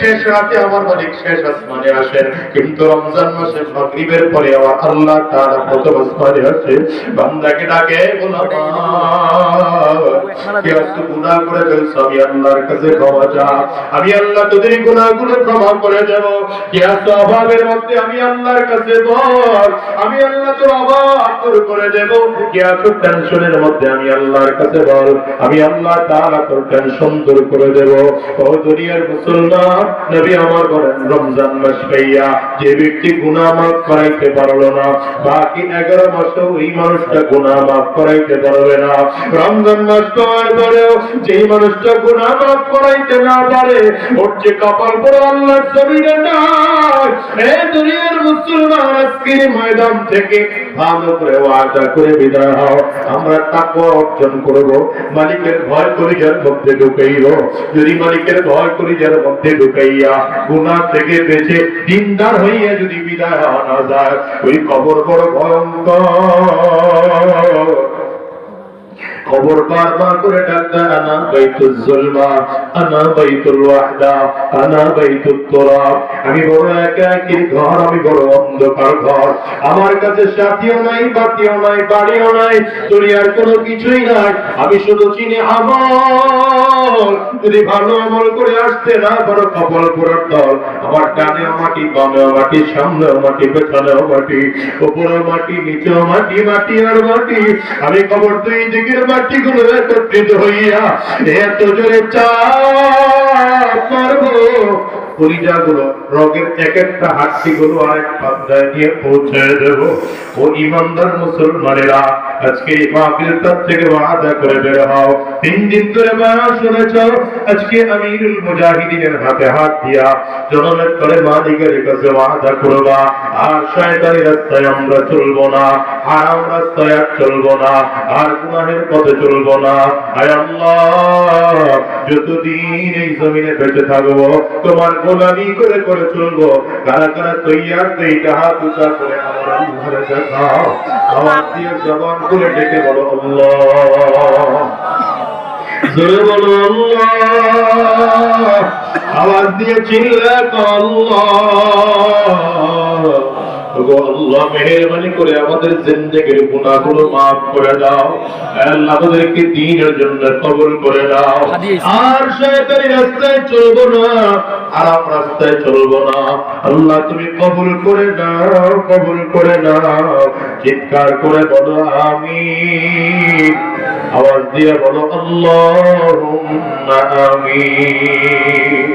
শেষ রাতে আমার মালিক শেষ আসমানে আসেন, কিন্তু রমজান মাসে মাগরিবের পরে আমার আল্লাহ তাআলা প্রথম আসমানে আসে, বান্দাকে ডাকে, গোলাম কি আজকে গুনাহ করে ফেলছো, আমি আল্লাহর কাছে ক্ষমা চা, আমি আল্লাহ তোদের গুনাহগুলো ক্ষমা করে দেব। কি আজকে অভাবের মধ্যে আমি আল্লাহর কাছে বল, আমি আল্লাহ তোর অভাব দূর করে দেব। কি আজকে টেনশনের মধ্যে আমি আল্লাহর কাছে বল, আমি আল্লাহ তাআলা তোর টেনশন দূর করে দেব। ও দুনিয়ার মুসলমান, নবী আমার বলেন, রমজান মাস পাইয়া যে ব্যক্তি গুনাহ মাফ করাইতে পারলো না, বাকি 11 মাসে ওই মানুষটা গুনাহ মাফ করাইতে পারবে না। রমজান মাস পাওয়ার পরেও যেই মানুষটা গুনাহ মাফ করাইতে না পারে, ওর যে কপাল পড়ে আল্লাহর জমিনে নাই। এই দুনিয়ার মুসলমান, আজকের ময়দান থেকে ভালো করে ওয়াদা করে বিদায় হও, আমরা তাকওয়া অর্জন করব, মালিকের ভয় কলিজার মধ্যে ঢুকাইব। যদি মালিকের ভয় কলিজার মধ্যে ঢুকাইয়া গুনাহ থেকে বেঁচে দিনদার হইয়া যদি বিদায় হওয়া না যায়, ওই কবর বড় ভয়ঙ্কর। খবর বারবার করে ডাকতে, আনা বাইতুল জুলমা, আনা বাইতুল ওয়াহদা, আনা বাইতুত তুরাব, আমি বড় একাকী ঘর, আমি বড় অন্ধকার ঘর, আমার কাছে সাথীও নাই, বাতিও নাই, বাড়িও নাই, দুনিয়ার কোনো কিছুই নাই, আমি শুধু চিনি আমল। যদি ভালো আমল করে আসতে না পারো, কপাল পোড়ার দল, আমার ডানেও মাটি, বামেও মাটি, সামনেও মাটি, পেছনেও মাটি, উপরেও মাটি, নিচেও মাটি, মাটি আর মাটি, আমি কবর দুই দিকের মাটি গুলো একত্রিত হইয়া এত জোরে চাপ মারবো, কলিজা গুলো, রগের এক একটা হাড্ডি গুলো আরেক পাত্রায় নিয়ে পৌঁছে দেব। ও ইমানদার মুসলমানেরা, আজকে এই মাহফিলটা থেকে ওয়াদা করে বের হও। 3 দিন ধরে বয়ান শুনেছ, আজকে আমিরুল মুজাহিদিনের হাতে হাত দিয়া জনমের করে মালিকের কাছে ওয়াদা করবা, আর শয়তানি রাস্তায় আমরা চলবো না, হারাম রাস্তায় আর চলবো না, আর গুনাহের পথে চলবো না। আয় আল্লাহ, যতদিন এই জমিনে বেঁচে থাকবো তোমার গোলামি করে করে চলবো। কারা কারা তৈয়ার, এইটা হাত উঁচা করে আমার আল্লাহরে দেখাও, আওয়াজ দিয়ে জবান খুলে ডেকে বলো আল্লাহ, জোরে বলো আল্লাহ, আওয়াজ দিয়ে চিল্লা আল্লাহ। আল্লাহ মেহেরবানি করে আমাদের জিন্দেগির গুনাহগুলো মাফ করে দাও, আল্লাহ আমাদেরকে দ্বীনের জন্য কবুল করে দাও, আর শয়তানি রাস্তায় চলবো না, হারাম রাস্তায় চলবো না। আল্লাহ তুমি কবুল করে দাও, কবুল করে দাও। চিৎকার করে বলো আমিন, আওয়াজ দিয়ে বলো আল্লাহুম্মা আমিন।